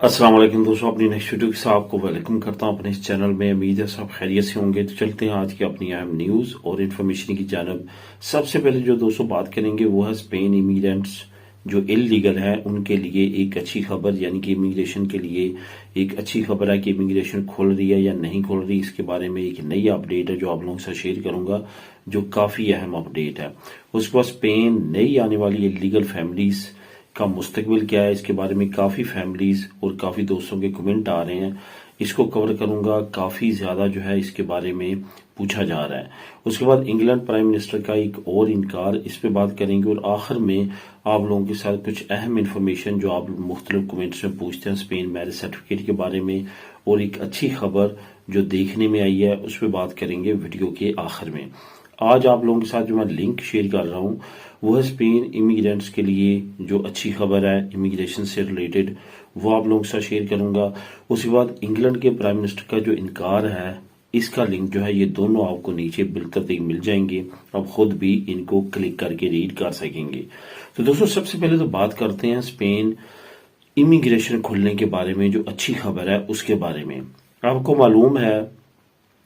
अस्सलाम वालेकुम दोस्तों, अपनी नेक्स्ट वीडियो के साथ आपको वेलकम करता हूं अपने इस चैनल में। उम्मीद है सब खैरियत से होंगे। तो चलते हैं आज की अपनी अहम न्यूज़ और इन्फॉर्मेशन की जानब। सबसे पहले जो दोस्तों बात करेंगे वो है स्पेन इमिग्रेंट्स जो इलीगल हैं उनके लिए एक अच्छी खबर, यानी कि इमिग्रेशन के लिए एक अच्छी खबर है कि इमिग्रेशन खुल रही है या नहीं खुल रही। इसके बारे में एक नई अपडेट है जो आप लोगों के साथ शेयर करूंगा, जो काफ़ी अहम अपडेट है। उसके बाद स्पेन नई आने वाली इलीगल फैमिलीज़ का मुस्तकबिल क्या है, इसके बारे में काफ़ी फैमिलीज़ और काफ़ी दोस्तों के कमेंट आ रहे हैं। इसको कवर करूंगा। काफ़ी ज़्यादा जो है इसके बारे में पूछा जा रहा है। उसके बाद इंग्लैंड प्राइम मिनिस्टर का एक और इनकार, इस पे बात करेंगे। और आखिर में आप लोगों के साथ कुछ अहम इन्फॉर्मेशन जो आप मुख्तलिफ कमेंट्स में पूछते हैं स्पेन मैरिज सर्टिफिकेट के बारे में, और एक अच्छी खबर जो देखने में आई है उस पर बात करेंगे वीडियो के आखिर में। आज आप लोगों के साथ जो मैं लिंक शेयर कर रहा हूँ वो है स्पेन इमिग्रेंट्स के लिए जो अच्छी खबर है इमिग्रेशन से रिलेटेड, वो आप लोगों के साथ शेयर करूंगा। उसके बाद इंग्लैंड के प्राइम मिनिस्टर का जो इनकार है, इसका लिंक जो है ये दोनों आपको नीचे बिल्तरतीब मिल जाएंगे। आप खुद भी इनको क्लिक करके रीड कर सकेंगे। तो दोस्तों सबसे पहले तो बात करते हैं स्पेन इमिग्रेशन खुलने के बारे में, जो अच्छी खबर है उसके बारे में। आपको मालूम है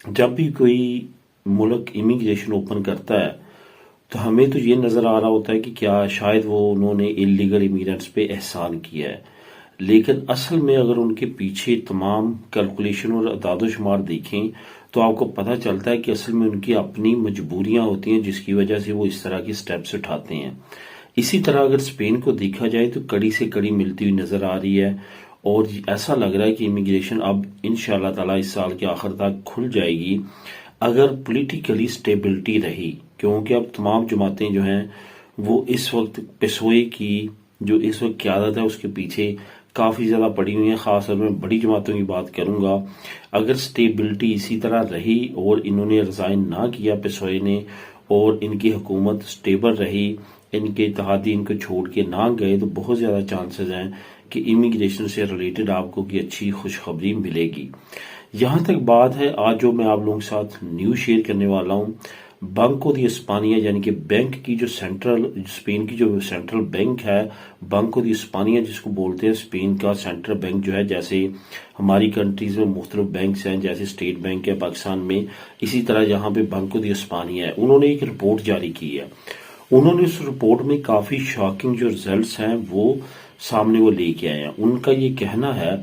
जब भी कोई मुल्क इमिग्रेशन ओपन करता है तो हमें तो ये नज़र आ रहा होता है कि क्या शायद वो उन्होंने इलीगल इमिग्रेंट्स पे एहसान किया है, लेकिन असल में अगर उनके पीछे तमाम कैलकुलेशन और अदाद-ओ-शुमार देखें तो आपको पता चलता है कि असल में उनकी अपनी मजबूरियां होती हैं जिसकी वजह से वो इस तरह के स्टेप्स उठाते हैं। इसी तरह अगर स्पेन को देखा जाए तो कड़ी से कड़ी मिलती हुई नज़र आ रही है, और ऐसा लग रहा है कि इमिग्रेशन अब इंशाल्लाह ताला इस साल के आखिर तक खुल जाएगी अगर पॉलिटिकली स्टेबिलिटी रही। क्योंकि अब तमाम जमातें जो हैं वो इस वक्त पेशोए की जो इस वक्त क़यादत है उसके पीछे काफ़ी ज़्यादा पड़ी हुई हैं। ख़ासतौर में बड़ी जमातों की बात करूंगा। अगर स्टेबिलिटी इसी तरह रही और इन्होंने रिज़ाइन ना किया पेशोए ने, और इनकी हुकूमत स्टेबल रही, इनके इत्तेहादी इनको छोड़ के ना गए, तो बहुत ज़्यादा चांसेस हैं कि इमिग्रेशन से रिलेटेड आपको की अच्छी खुशखबरी मिलेगी। यहाँ तक बात है आज जो मैं आप लोगों के साथ न्यूज़ शेयर करने वाला हूँ, बैंको दी इस्पानिया यानी कि बैंक की जो स्पेन की जो सेंट्रल बैंक है, बैंको दी इस्पानिया जिसको बोलते हैं, स्पेन का सेंट्रल बैंक जो है, जैसे हमारी कंट्रीज में मुख्तलिफ बैंक्स हैं जैसे स्टेट बैंक है पाकिस्तान में, इसी तरह यहाँ पे बैंको दी इस्पानिया है। उन्होंने एक रिपोर्ट जारी की है। उन्होंने उस रिपोर्ट में काफ़ी शॉकिंग जो रिजल्ट्स हैं वो सामने वो लेके आए हैं। उनका ये कहना है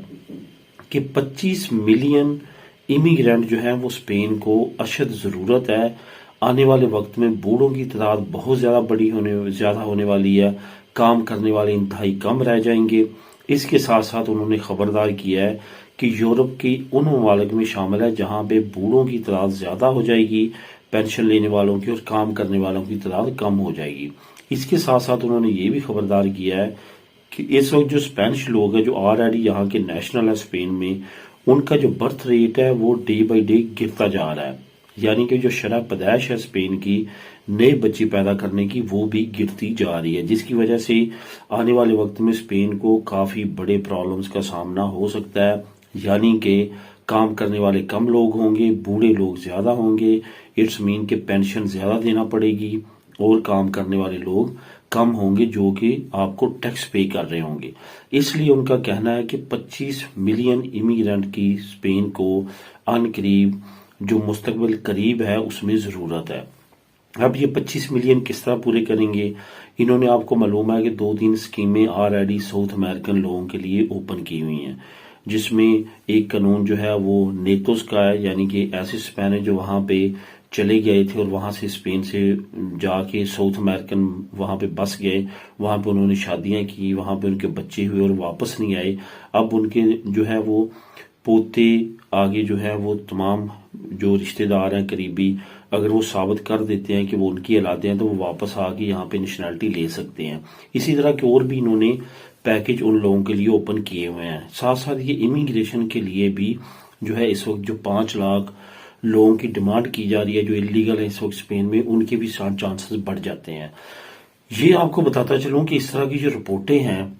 कि 25 मिलियन इमिग्रेंट जो है वो स्पेन को अशद ज़रूरत है। आने वाले वक्त में बूढ़ों की तादाद बहुत ज़्यादा होने वाली है। काम करने वाले इंतहाई कम रह जाएंगे। इसके साथ साथ उन्होंने खबरदार किया है कि यूरोप की उन ममालिक में शामिल है जहां पे बूढ़ों की तादाद ज़्यादा हो जाएगी, पेंशन लेने वालों की और काम करने वालों की तादाद कम हो जाएगी। इसके साथ साथ उन्होंने ये भी खबरदार किया है कि इस वक्त जो स्पेनिश लोग हैं जो ऑलरेडी यहाँ के नेशनल है स्पेन में, उनका जो बर्थ रेट है वो डे बाई डे गिरता जा रहा है। यानी कि जो शरह पैदाइश है स्पेन की नए बच्चे पैदा करने की, वो भी गिरती जा रही है, जिसकी वजह से आने वाले वक्त में स्पेन को काफ़ी बड़े प्रॉब्लम्स का सामना हो सकता है। यानी कि काम करने वाले कम लोग होंगे, बूढ़े लोग ज़्यादा होंगे। इट्स मीन के पेंशन ज़्यादा देना पड़ेगी और काम करने वाले लोग कम होंगे जो कि आपको टैक्स पे कर रहे होंगे। इसलिए उनका कहना है कि 25 मिलियन इमिग्रेंट की स्पेन को अनकरीब जो मुस्तकबिल करीब है उसमें ज़रूरत है। अब ये 25 मिलियन किस तरह पूरे करेंगे, इन्होंने आपको मालूम है कि 2-3 स्कीमें ऑलरेडी साउथ अमेरिकन लोगों के लिए ओपन की हुई हैं, जिसमें एक कानून जो है वो नेतोस का है, यानी कि ऐसे स्पेनिश जो वहाँ पे चले गए थे और वहाँ से स्पेन से जाके साउथ अमेरिकन वहाँ पे बस गए, वहाँ पे उन्होंने शादियाँ की, वहाँ पे उनके बच्चे हुए और वापस नहीं आए। अब उनके जो है वो पोते आगे जो है वो तमाम जो रिश्तेदार हैं करीबी, अगर वो साबित कर देते हैं कि वो उनकी औलादे हैं तो वो वापस आके यहाँ पे नेशनलिटी ले सकते हैं। इसी तरह के और भी इन्होंने पैकेज उन लोगों के लिए ओपन किए हुए हैं। साथ साथ ये इमिग्रेशन के लिए भी जो है इस वक्त जो 5 लाख लोगों की डिमांड की जा रही है जो इलीगल है इस वक्त स्पेन में, उनके भी चांसेस बढ़ जाते हैं। ये आपको बताता चलूं कि इस तरह की जो रिपोर्टें हैं,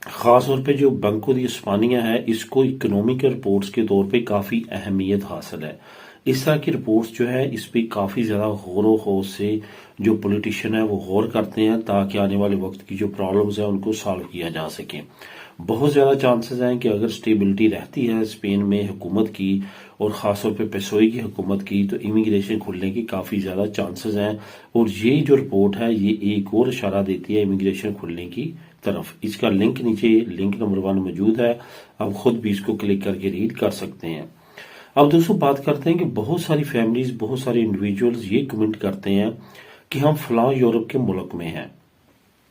खास तौर पे जो बैंको दी इस्पानिया है, इसको इकोनॉमिक रिपोर्ट्स के तौर पे काफ़ी अहमियत हासिल है। इस तरह की रिपोर्ट्स जो है इस पे काफ़ी ज़्यादा गौर खौज से जो पॉलिटिशियन है वो गौर करते हैं ताकि आने वाले वक्त की जो प्रॉब्लम्स हैं उनको सॉल्व किया जा सके। बहुत ज़्यादा चांसेस हैं कि अगर स्टेबिलिटी रहती है स्पेन में हुकूमत की और ख़ासतौर पे पेसोई की हुकूमत की तो इमिग्रेशन खुलने की काफ़ी ज़्यादा चांसेस हैं। और ये जो रिपोर्ट है ये एक और इशारा देती है इमिग्रेशन खुलने की तरफ। इसका लिंक नीचे लिंक नंबर 1 मौजूद है, आप खुद भी इसको क्लिक करके रीड कर सकते हैं। अब दोस्तों बात करते हैं कि बहुत सारी फैमिलीज बहुत सारे इंडिविजुअल्स ये कमेंट करते हैं कि हम फलां यूरोप के मुल्क में हैं,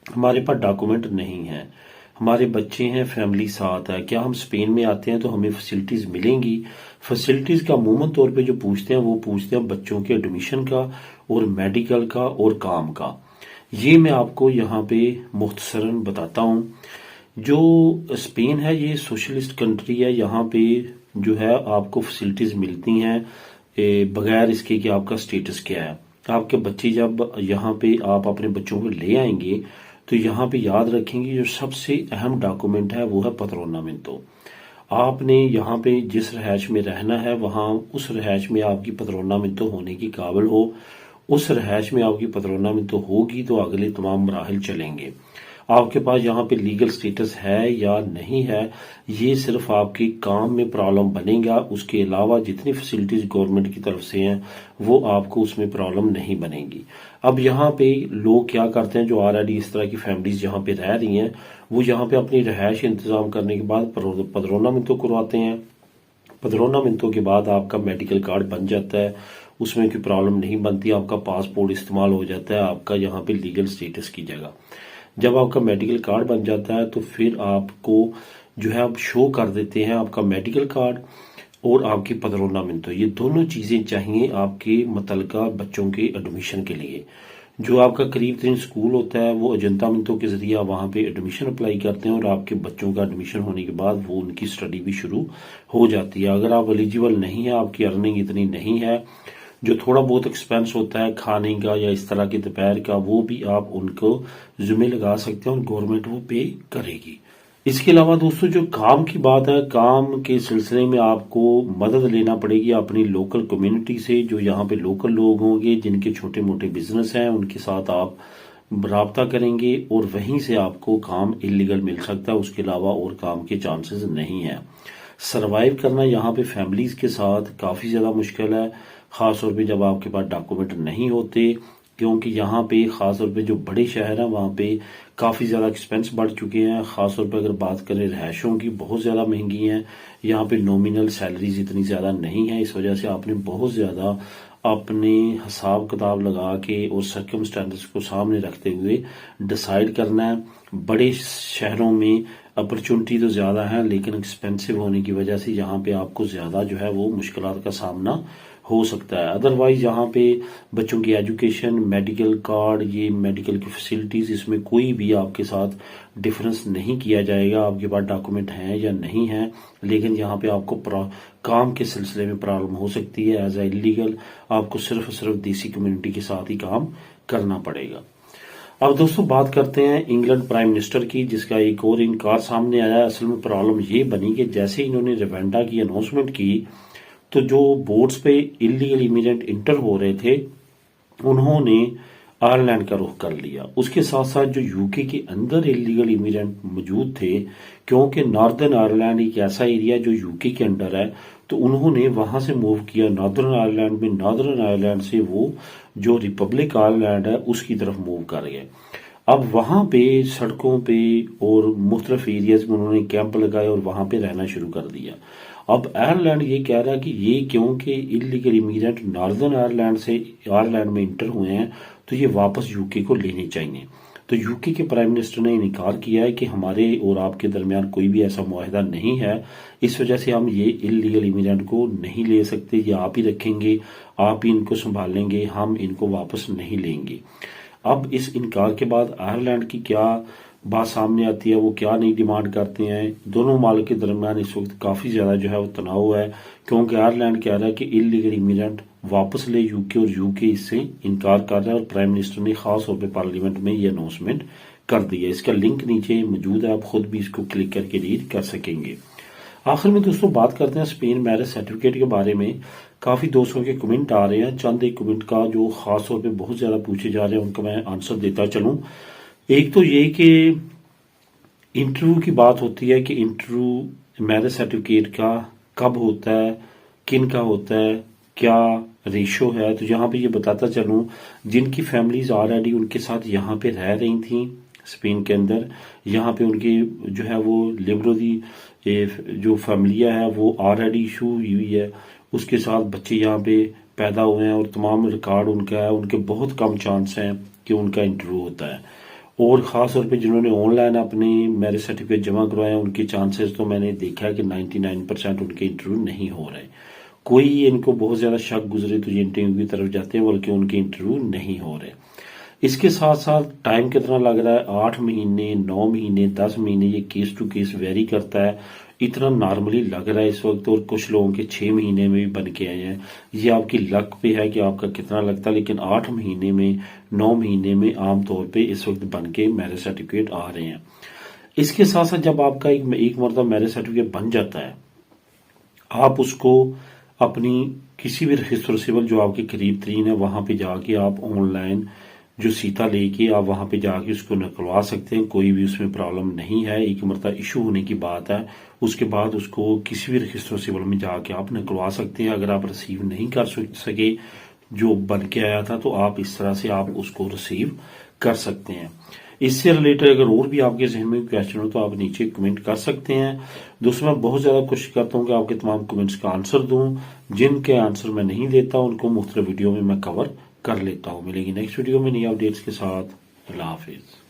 हमारे पास डॉक्यूमेंट नहीं है, हमारे बच्चे हैं, फैमिली साथ है, क्या हम स्पेन में आते हैं तो हमें फैसिलिटीज मिलेंगी। फैसिलिटीज का अमूमन तौर पे जो पूछते हैं वो पूछते हैं बच्चों के एडमिशन का और मेडिकल का और काम का। ये मैं आपको यहाँ पे मुख्तसरन बताता हूँ। जो स्पेन है ये सोशलिस्ट कंट्री है, यहाँ पे जो है आपको फैसिलिटीज मिलती हैं बगैर इसके कि आपका स्टेटस क्या है। आपके बच्चे जब यहाँ पे आप अपने बच्चों को ले आएंगे तो यहाँ पे याद रखेंगे जो सबसे अहम डॉक्यूमेंट है वो है पत्रोनामेंटो। आपने यहाँ पे जिस रहायश में रहना है वहाँ उस रहायश में आपकी पत्रोनामेंटो होने की काबिल हो, उस रहायश में आपकी पत्रोनामेंटो होगी तो अगले तमाम मराहल चलेंगे। आपके पास यहाँ पे लीगल स्टेटस है या नहीं है ये सिर्फ आपके काम में प्रॉब्लम बनेगा, उसके अलावा जितनी फैसिलिटीज गवर्नमेंट की तरफ से हैं वो आपको उसमें प्रॉब्लम नहीं बनेगी। अब यहाँ पे लोग क्या करते हैं जो ऑलरेडी इस तरह की फैमिलीज यहाँ पे रह रही हैं वो यहाँ पे अपनी रहायश इंतजाम करने के बाद पत्रोनामेंटो करवाते हैं। पत्रोनामेंटो के बाद आपका मेडिकल कार्ड बन जाता है, उसमें कोई प्रॉब्लम नहीं बनती, आपका पासपोर्ट इस्तेमाल हो जाता है आपका यहाँ पे लीगल स्टेटस की जगह। जब आपका मेडिकल कार्ड बन जाता है तो फिर आपको जो है आप शो कर देते हैं आपका मेडिकल कार्ड और आपकी पत्रोनामेंटो, ये दोनों चीजें चाहिए आपके मुतलका बच्चों के एडमिशन के लिए। जो आपका करीब तरीन स्कूल होता है वो अजंतामेंटो के जरिए वहां पे एडमिशन अप्लाई करते हैं और आपके बच्चों का एडमिशन होने के बाद वो उनकी स्टडी भी शुरू हो जाती है। अगर आप एलिजिबल नहीं है, आपकी अर्निंग इतनी नहीं है, जो थोड़ा बहुत एक्सपेंस होता है खाने का या इस तरह के दोपहर का वो भी आप उनको जिम्मे लगा सकते हैं और गवर्नमेंट वो पे करेगी। इसके अलावा दोस्तों जो काम की बात है, काम के सिलसिले में आपको मदद लेना पड़ेगी अपनी लोकल कम्युनिटी से। जो यहाँ पे लोकल लोग होंगे जिनके छोटे मोटे बिजनेस हैं उनके साथ आप राब्ता करेंगे और वहीं से आपको काम इलीगल मिल सकता है, उसके अलावा और काम के चांसेस नहीं है। सरवाइव करना यहाँ पे फैमिलीज के साथ काफी ज्यादा मुश्किल है, खास तौर पे जब आपके पास डॉक्यूमेंट नहीं होते, क्योंकि यहाँ पे खास तौर पे जो बड़े शहर हैं वहाँ पे काफ़ी ज़्यादा एक्सपेंस बढ़ चुके हैं। खास तौर पे अगर बात करें रहायशों की बहुत ज़्यादा महंगी हैं, यहाँ पे नॉमिनल सैलरीज इतनी ज़्यादा नहीं है, इस वजह से आपने बहुत ज़्यादा अपने हिसाब किताब लगा के और सर्कमस्टेंसेस को सामने रखते हुए डिसाइड करना है। बड़े शहरों में अपॉर्चुनिटी तो ज़्यादा है लेकिन एक्सपेंसिव होने की वजह से यहाँ पे आपको ज़्यादा जो है वो मुश्किलात का सामना हो सकता है। अदरवाइज यहाँ पे बच्चों की एजुकेशन, मेडिकल कार्ड, ये मेडिकल की फैसिलिटीज, इसमें कोई भी आपके साथ डिफरेंस नहीं किया जाएगा आपके पास डॉक्यूमेंट हैं या नहीं है। लेकिन यहाँ पे आपको काम के सिलसिले में प्रॉब्लम हो सकती है। एज ए इलीगल आपको सिर्फ देसी कम्युनिटी के साथ ही काम करना पड़ेगा। अब दोस्तों बात करते हैं इंग्लैंड प्राइम मिनिस्टर की, जिसका एक और इनकार सामने आया। असल में प्रॉब्लम ये बनी कि जैसे इन्होंने रिवेंडा की अनाउंसमेंट की तो जो बोर्ड्स पे इलीगल इमिग्रेंट इंटर हो रहे थे उन्होंने आयरलैंड का रुख कर लिया। उसके साथ साथ जो यूके के अंदर इलीगल इमिग्रेंट मौजूद थे, क्योंकि नॉर्दर्न आयरलैंड एक ऐसा एरिया जो यूके के अंडर है, तो उन्होंने वहां से मूव किया नॉर्दर्न आयरलैंड में। नॉर्दर्न आयरलैंड से वो जो रिपब्लिक आयरलैंड है उसकी तरफ मूव कर गए। अब वहां पे सड़कों पे और मुख्तलिफ एरियाज में उन्होंने कैंप लगाए और वहां पे रहना शुरू कर दिया। अब आयरलैंड ये कह रहा है कि ये क्योंकि इलीगल इमिग्रेंट नॉर्दर्न आयरलैंड से आयरलैंड में इंटर हुए हैं तो ये वापस यूके को लेने चाहिए। तो यूके के प्राइम मिनिस्टर ने इनकार किया है कि हमारे और आपके दरमियान कोई भी ऐसा मुआहदा नहीं है, इस वजह से हम ये इलीगल इमिग्रेंट को नहीं ले सकते, ये आप ही रखेंगे, आप ही इनको संभालेंगे, हम इनको वापस नहीं लेंगे। अब इस इनकार के बाद आयरलैंड की क्या बात सामने आती है, वो क्या नहीं डिमांड करते हैं। दोनों मुल्क के दरमियान इस वक्त काफी ज्यादा जो है वो तनाव है, क्योंकि आयरलैंड कह रहा है कि इलीगल इमिग्रेंट वापस ले यूके और यूके इससे इनकार कर रहा है और प्राइम मिनिस्टर ने खास तौर पर पार्लियामेंट में ये अनाउंसमेंट कर दी है। इसका लिंक नीचे मौजूद है, आप खुद भी इसको क्लिक करके रीड कर सकेंगे। आखिर में दोस्तों बात करते हैं स्पेन मैरिज सर्टिफिकेट के बारे में। काफ़ी दोस्तों के कमेंट आ रहे हैं, चंद एक कमेंट का जो ख़ास तौर पे बहुत ज़्यादा पूछे जा रहे हैं उनका मैं आंसर देता चलूँ। एक तो ये कि इंटरव्यू की बात होती है कि इंटरव्यू मैरिज सर्टिफिकेट का कब होता है, किन का होता है, क्या रेशो है। तो यहाँ पे ये बताता चलूँ, जिनकी फैमिलीज ऑलरेडी उनके साथ यहाँ पे रह रही थी स्पेन के अंदर, यहाँ पे उनकी जो है वो लिबरली जो फैमिलियाँ है वो ऑलरेडी इशू हुई है, उसके साथ बच्चे यहाँ पे पैदा हुए हैं और तमाम रिकॉर्ड उनका है, उनके बहुत कम चांस हैं कि उनका इंटरव्यू होता है। और ख़ास तौर पे जिन्होंने ऑनलाइन अपनी मैरिज सर्टिफिकेट जमा करवाए हैं उनके चांसेस तो मैंने देखा है कि 99% उनके इंटरव्यू नहीं हो रहे। कोई इनको बहुत ज़्यादा शक गुजरे तो ये इंटरव्यू की तरफ जाते हैं, बल्कि उनके इंटरव्यू नहीं हो रहे। इसके साथ साथ टाइम कितना लग रहा है, 8 महीने, 9 महीने, 10 महीने, ये केस टू केस वेरी करता है। इतना नॉर्मली लग रहा है इस वक्त, और कुछ लोगों के 6 महीने में भी बन के आए हैं। ये आपकी लक पे है कि आपका कितना लगता है, लेकिन 8 महीने में, 9 महीने में आमतौर पे इस वक्त बन के मैरिज सर्टिफिकेट आ रहे हैं। इसके साथ साथ जब आपका एक मरतबा मैरिज सर्टिफिकेट बन जाता है, आप उसको अपनी किसी भी रजिस्टर सिविल जो आपके करीब तरीन है वहां पे जाके आप ऑनलाइन जो सीता लेके आप वहां पे जाके उसको निकलवा सकते हैं। कोई भी उसमें प्रॉब्लम नहीं है, एक मरतबा इशू होने की बात है, उसके बाद उसको किसी भी रजिस्टर सिविल में जाके आप निकलवा सकते हैं। अगर आप रिसीव नहीं कर सके जो बन के आया था, तो आप इस तरह से आप उसको रिसीव कर सकते हैं। इससे रिलेटेड अगर और भी आपके जहन में क्वेश्चन हो तो आप नीचे कमेंट कर सकते हैं। दोस्तों मैं बहुत ज़्यादा कोशिश करता हूँ कि आपके तमाम कमेंट्स का आंसर दूँ, जिनके आंसर मैं नहीं देता उनको मुख्तलिफ वीडियो में मैं कवर कर लेता हूँ। मिलेगी नेक्स्ट वीडियो में नई अपडेट्स के साथ। अल्लाह हाफिज़।